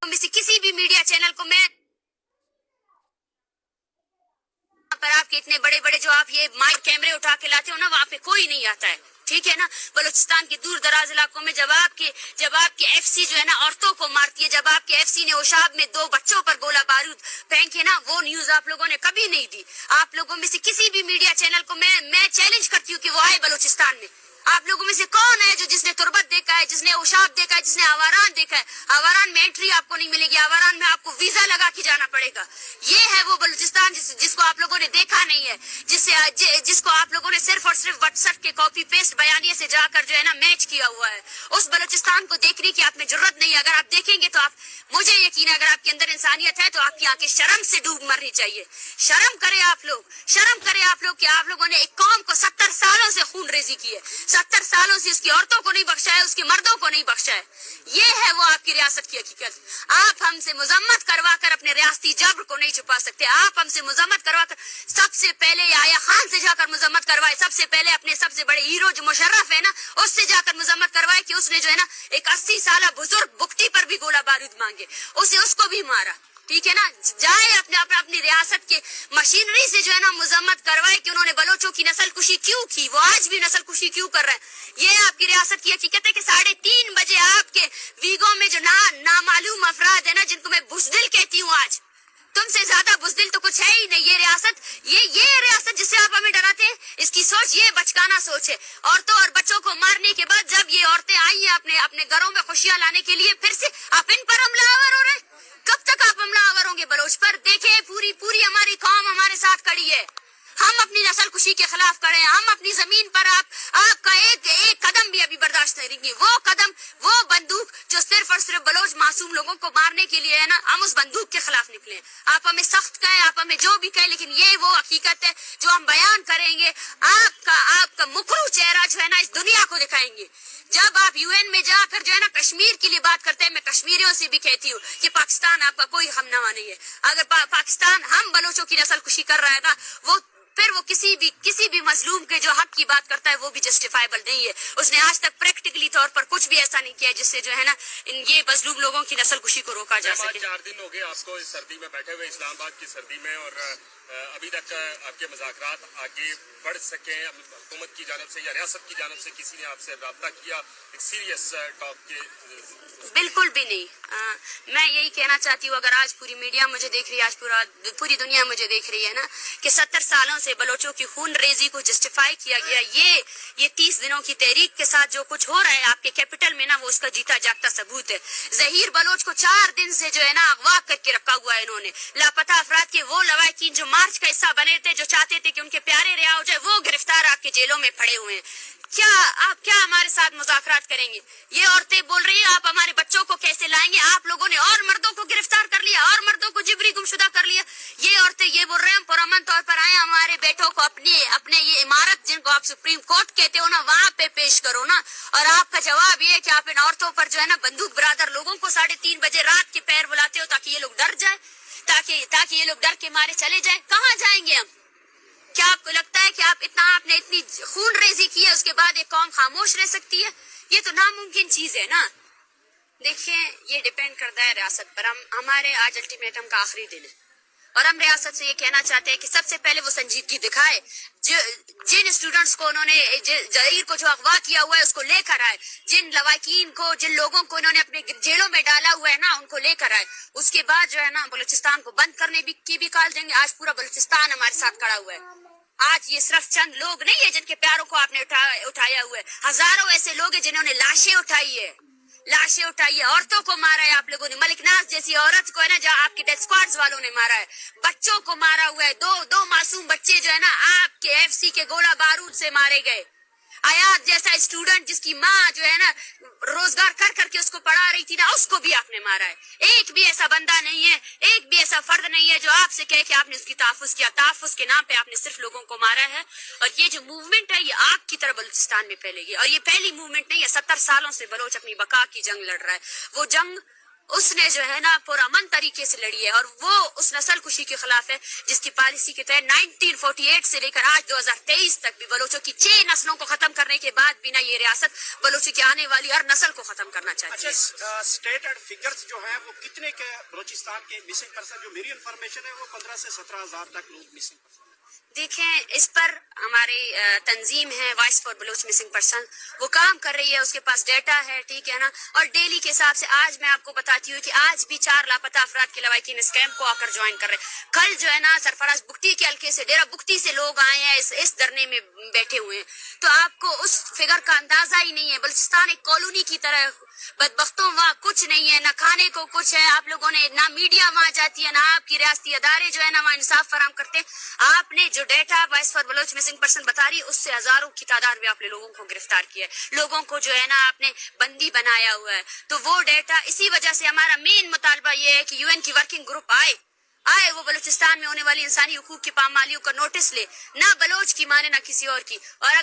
में से किसी भी मीडिया चैनल को मैं पर आपके इतने बड़े बड़े जो आप ये माइक कैमरे उठा के लाते हो ना, वहाँ पे कोई नहीं आता है, ठीक है ना। बलूचिस्तान के दूर दराज इलाकों में जब आपके एफसी जो है ना औरतों को मारती है, जब आपके एफसी ने ओशाब में 2 बच्चों पर गोला बारूद फेंके ना, वो न्यूज आप लोगों ने कभी नहीं दी। आप लोगों में से किसी भी मीडिया चैनल को मैं चैलेंज करती हूँ कि वो आए बलूचिस्तान में। आप लोगों में से कौन है जो जिसने तुरबत देखा है, जिसने ओशाब देखा है, जिसने आवारान देखा है? आवारान में एंट्री आपको नहीं मिलेगी, आवारान में आपको वीजा लगा के जाना पड़ेगा। ये है वो बलूचिस्तान जिसको आप लोगों ने देखा नहीं है, जिसको आप लोगों ने सिर्फ और सिर्फ व्हाट्सएप के कॉपी पेस्ट बयानिए से जाकर जो है ना मैच किया हुआ है। उस बलूचिस्तान को देखने की आप में जरूरत नहीं है। अगर आप देखेंगे तो मुझे यकीन है, अगर आपके अंदर इंसानियत है तो आपकी आंखें शर्म से डूब मरनी चाहिए। शर्म करें आप लोग कि आप लोगों ने एक कौम को 70 सालों से खून रेजी की है, 70 सालों से उसकी औरतों को नहीं बख्शा है, उसके मर्दों को नहीं बख्शा है। ये है वो आपकी रियासत की हकीकत। आप हमसे मजम्मत करवा कर अपने रियासती जब्र को नहीं छुपा सकते। आप हमसे मजम्मत करवा कर सबसे पहले आया खान से जाकर मजम्मत करवाए, सबसे पहले अपने सबसे बड़े हीरो जो मुशर्रफ है ना, उससे जाकर मजम्मत करवाए कि उसने जो है ना एक 80 साल बुजुर्ग बुकटी पर भी गोला बारूद मांगे, उसको भी मारा, ठीक है ना। जाए अपनी रियासत के मशीनरी से जो है ना मजम्मत करवाए कि उन्होंने बलोचों की नस्ल कुशी क्यों की, वो आज भी नस्ल कुशी क्यों कर रहे हैं। ये आपकी रियासत की हकीकत है कि 3:30 बजे आपके वीगो में जो नामालूम अफराद है ना, जिनको मैं बुज़दिल कहती हूँ, आज तुमसे ज्यादा बुज़दिल तो कुछ है ही नहीं। ये रियासत जिससे आप हमें डराते हैं, इसकी सोच ये बचकाना सोच है। औरतों और बच्चों को मारने के बाद जब ये औरतें आई हैं अपने घरों में खुशियां लाने के लिए, फिर से आप इन पर हमलावर हो रहे हैं। कब तक आप हमलावर होंगे बलोच पर? देखे पूरी हमारी कौम हमारे साथ खड़ी है। हम अपनी नस्ल कुशी के खिलाफ खड़े हैं। हम अपनी जमीन पर आपका एक कदम भी अभी बर्दाश्त नहीं करेंगे। वो कदम, वो बंदूक जो सिर्फ और सिर्फ बलोच मासूम लोगों को मारने के लिए है ना, हम उस बंदूक के खिलाफ निकले। आप हमें सख्त कहें, आप हमें जो भी कहें, लेकिन ये वो हकीकत है जो हम बयान करेंगे। आपका मुकरू चेहरा जो है ना इस दुनिया को दिखाएंगे। जब आप यूएन में जाकर जो है ना कश्मीर के लिए बात करते हैं, मैं कश्मीरियों से भी कहती हूँ कि पाकिस्तान आपका कोई हमनवा नहीं है। अगर पाकिस्तान हम बलोचों की नस्ल कुशी कर रहा है ना, फिर वो किसी भी मजलूम के जो हक की बात करता है वो भी जस्टिफाइबल नहीं है। उसने आज तक प्रैक्टिकली तौर पर कुछ भी ऐसा नहीं किया जिससे जो है ना ये मजलूम लोगों की नस्ल कुशी को रोका जा सके। 4 दिन हो गए आपको इस सर्दी में बैठे हुए, इस्लामाबाद की सर्दी में, और अभी तक आपके मुज़ाकरात आगे बढ़ सके हुकूमत की जानिब से या रियासत की जानिब से किसी ने आपसे रब्ता किया एक सीरियस टॉक के? बिल्कुल भी नहीं। मैं यही कहना चाहती हूँ, अगर आज पूरी मीडिया मुझे देख रही है, आज पूरी दुनिया मुझे देख रही है ना, कि 70 सालों से बलोचों की खून रेजी को जस्टिफाई किया गया, ये 30 दिनों की तहरीक के साथ जो कुछ हो रहा है आपके कैपिटल में ना, वो उसका जीता जागता सबूत है। जहीर बलोच को 4 दिन से जो है ना अगवा करके रखा हुआ है इन्होंने। लापता अफराद के वो लवाकिन जो मार्च का हिस्सा बने थे, जो चाहते थे कि उनके प्यारे रिहा हो जाए, वो गिरफ्तार आपके जेलों में पड़े हुए हैं। आप क्या हमारे साथ मुज़ाकरात करेंगे? ये औरतें बोल रही है आप हमारे बच्चों को कैसे लाएंगे? आप लोगों ने और मर्दों को गिरफ्तार कर लिया, और मर्दों को जिबरी गुमशुदा कर लिया। ये औरतें ये बोल रहे हैं हम पुरअमन तौर पर आए, हमारे बेटों को अपने ये इमारत जिनको आप सुप्रीम कोर्ट कहते हो ना, वहाँ पे पेश करो ना। और आपका जवाब ये है कि आप इन औरतों पर जो है ना बंदूक बरादर लोगों को 3:30 बजे रात के पैर बुलाते हो ताकि ये लोग डर जाए, ताकि ये लोग डर के मारे चले जाए। कहाँ जाएंगे हम? क्या आपको लगता है कि आपने इतनी खून रेजी की है, उसके बाद एक कौम खामोश रह सकती है? ये तो नामुमकिन चीज है ना। देखिए, ये डिपेंड करता है रियासत पर। हमारे आज अल्टीमेटम का आखिरी दिन है और हम रियासत से ये कहना चाहते हैं कि सबसे पहले वो संजीदगी दिखाए। जिन स्टूडेंट्स को उन्होंने जहीर को जो अगवा किया हुआ है उसको लेकर आए, जिन लवाकिन को, जिन लोगों को इन्होंने अपने जेलों में डाला हुआ है ना, उनको लेकर आए। उसके बाद जो है ना बलूचिस्तान को बंद करने की भी कॉल देंगे। आज पूरा बलूचिस्तान हमारे साथ खड़ा हुआ है। आज ये सिर्फ चंद लोग नहीं है जिनके प्यारों को आपने उठाया हुआ है। हजारों ऐसे लोग हैं जिन्होंने लाशें उठाई है, औरतों को मारा है आप लोगों ने। मलिक नाज जैसी औरत को है ना, जहाँ आपके डेथ स्क्वाड्स वालों ने मारा है। बच्चों को मारा हुआ है। दो मासूम बच्चे जो है ना आपके एफसी के गोला बारूद से मारे गए। आयात जैसा स्टूडेंट जिसकी माँ जो है ना रोजगार कर करके उसको पढ़ा रही थी ना, उसको भी आपने मारा है। एक भी ऐसा बंदा नहीं है, एक भी ऐसा फर्द नहीं है जो आपसे कहे कि आपने उसकी तहफ़्फ़ुज़ किया। तहफ़्फ़ुज़ के नाम पे आपने सिर्फ लोगों को मारा है। और ये जो मूवमेंट है ये आग की तरह बलूचिस्तान में फैलेगी। और ये पहली मूवमेंट नहीं है, 70 सालों से बलोच अपनी बका की जंग लड़ रहा है। वो जंग اس نے جو ہے نا پرامن طریقے سے لڑی ہے، اور وہ اس نسل کشی کے خلاف ہے جس کی پالیسی کے تحت 1948 سے لے کر آج 2023 تک بھی بلوچوں کی 6 نسلوں کو ختم کرنے کے بعد بھی نہ یہ ریاست بلوچی کی آنے والی ہر نسل کو ختم کرنا چاہتی ہے. اچھا، اسٹیٹڈ فگرز جو ہیں وہ کتنے کے بلوچستان کے مسنگ پرسن؟ جو میری انفارمیشن ہے وہ 15 سے 17 ہزار تک لوگ مسنگ پرسن. دیکھیں، اس پر ہماری تنظیم ہے voice for Baloch missing person, وہ کام کر رہی ہے، اس کے پاس ڈیٹا ہے، ٹھیک ہے نا. اور ڈیلی کے حساب سے آج میں آپ کو بتاتی ہوں کہ آج بھی 4 لاپتہ افراد کے لواحقین اس کیمپ کو آ کر جوائن کر رہے ہیں. کل جو ہے نا سرفراز بگٹی کے حلقے سے ڈیرہ بگٹی سے لوگ آئے ہیں، اس دھرنے میں بیٹھے ہوئے ہیں. تو آپ کو اس فگر کا اندازہ ہی نہیں ہے. بلوچستان ایک کالونی کی طرح، بدبختوں وہاں کچھ نہیں ہے، نہ کھانے کو کچھ ہے. آپ لوگوں نے نہ میڈیا وہاں جاتی ہے، نہ آپ کی ریاستی ادارے جو ہے نا وہاں انصاف فراہم کرتے. آپ نے جو data voice for Baloch missing person بتا رہی ہے، اس سے ہزاروں کی تعداد میں آپ نے لوگوں کو گرفتار کیا ہے، لوگوں کو جو ہے نا آپ نے بندی بنایا ہوا ہے. تو وہ ڈیٹا، اسی وجہ سے ہمارا مین مطالبہ یہ ہے کہ UN کی ورکنگ گروپ آئے وہ بلوچستان میں ہونے والی انسانی حقوق کی پامالیوں کا نوٹس لے، نہ بلوچ کی مانے نہ کسی اور کی. اور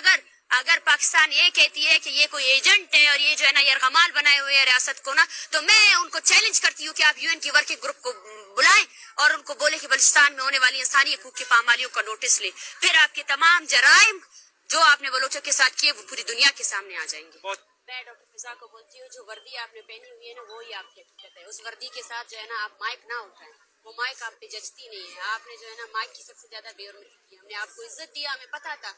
اگر پاکستان یہ کہتی ہے کہ یہ کوئی ایجنٹ ہے اور یہ جو ہے نا یرغمال بنائے ہوئے ہے ریاست کو نا، تو میں ان کو چیلنج کرتی ہوں کہ آپ UN کی ورکنگ گروپ کو بلائیں اور ان کو بولے کہ بلوچستان میں ہونے والی انسانی حقوق کی پامالیوں کا نوٹس لے. پھر آپ کے تمام جرائم جو آپ نے بلوچوں کے ساتھ کیے وہ پوری دنیا کے سامنے آ جائیں گے. میں ڈاکٹر فضا کو بولتی ہوں، جو وردی آپ نے پہنی ہوئی ہے نا وہی آپ کی حقیقت ہے. اس وردی کے ساتھ جو ہے نا آپ مائک نہ اٹھائیں، وہ مائک آپ پہ جچتی نہیں ہے. آپ نے جو ہے نا مائک کی سب سے زیادہ بے حرمتی کی. ہم نے آپ کو عزت دیا، ہمیں پتا تھا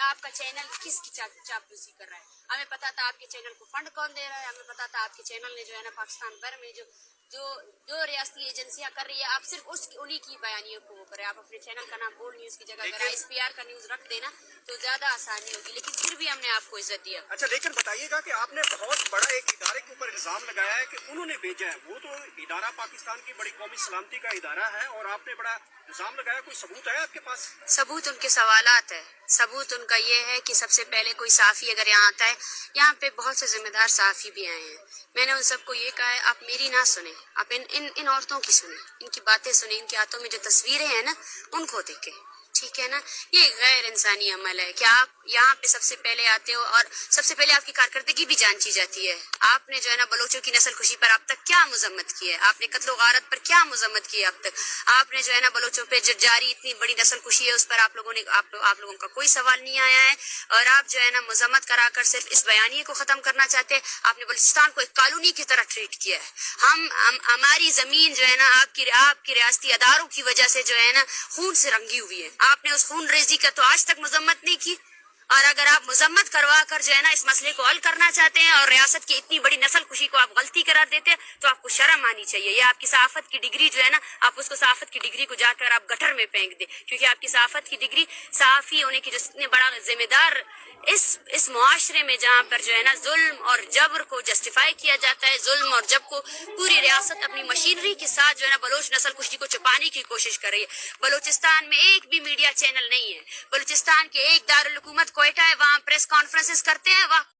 آپ کا چینل کس کی چاپلوسی کر رہا ہے. ہمیں پتا تھا آپ کے چینل کو فنڈ کون دے رہا ہے. ہمیں پتا تھا آپ کے چینل نے جو ہے نا پاکستان بھر میں جو ریاستی ایجنسیاں کر رہی ہے، آپ صرف انہی کی بیانیوں کو وہ کریں. آپ اپنے چینل کا نام بول نیوز کی جگہ اگر ISPR کا نیوز رکھ دینا تو زیادہ آسانی ہوگی. لیکن پھر بھی ہم نے آپ کو عزت دیا. اچھا، لیکن بتائیے گا کہ آپ نے بہت بڑا ایک ادارے کے اوپر الزام لگایا ہے کہ انہوں نے بھیجا ہے. وہ تو ادارہ پاکستان کی بڑی قومی سلامتی کا ادارہ ہے اور آپ نے بڑا الزام لگایا. کوئی ثبوت ہے آپ کے پاس؟ ثبوت ان کے سوالات ہے. ثبوت ان کا یہ ہے کہ سب سے پہلے کوئی صحافی اگر یہاں آتا ہے، یہاں پہ بہت سے ذمہ دار صحافی بھی آئے ہیں. میں نے ان سب کو یہ کہا ہے آپ میری نہ سنیں، آپ ان عورتوں کی سنیں، ان کی باتیں سنیں، ان کے ہاتھوں میں جو تصویریں ہیں نا ان کو دیکھیں. ٹھیک ہے نا. یہ غیر انسانی عمل ہے کہ آپ یہاں پہ سب سے پہلے آتے ہو اور سب سے پہلے آپ کی کارکردگی بھی جانچی جاتی ہے. آپ نے جو ہے نا بلوچوں کی نسل کشی پر اب تک کیا مذمت کی ہے، آپ نے قتل و غارت پر کیا مذمت کی ہے اب تک. آپ نے جو ہے نا بلوچوں پہ جو جاری اتنی بڑی نسل کشی ہے اس پر آپ لوگوں کا کوئی سوال نہیں آیا ہے. اور آپ جو ہے نا مذمت کرا کر صرف اس بیانیے کو ختم کرنا چاہتے ہیں. آپ نے بلوچستان کو ایک کالونی کی طرح ٹریٹ کیا ہے. ہماری زمین جو ہے نا آپ کی ریاستی اداروں کی وجہ سے جو ہے نا خون سے رنگی ہوئی ہے. آپ نے اس خون ریزی کا تو آج تک مذمت نہیں کی. اور اگر آپ مذمت کروا کر جو ہے نا اس مسئلے کو حل کرنا چاہتے ہیں اور ریاست کی اتنی بڑی نسل کشی کو آپ غلطی قرار دیتے ہیں تو آپ کو شرم آنی چاہیے. یہ آپ کی صحافت کی ڈگری جو ہے نا، آپ اس کو صحافت کی ڈگری کو جا کر آپ گٹر میں پھینک دیں. کیونکہ آپ کی صحافت کی ڈگری، صحافی ہونے کی جو اتنے بڑا ذمہ دار اس معاشرے میں جہاں پر جو ہے نا ظلم اور جبر کو جسٹیفائی کیا جاتا ہے، ظلم اور جبر کو پوری ریاست اپنی مشینری کے ساتھ جو ہے نا بلوچ نسل کشی کو چھپانے کی کوشش کر رہی ہے. بلوچستان میں ایک بھی میڈیا چینل نہیں ہے. بلوچستان کے ایک دارالحکومت کوئٹہ ہے، وہاں پریس کانفرنسز کرتے ہیں، وہاں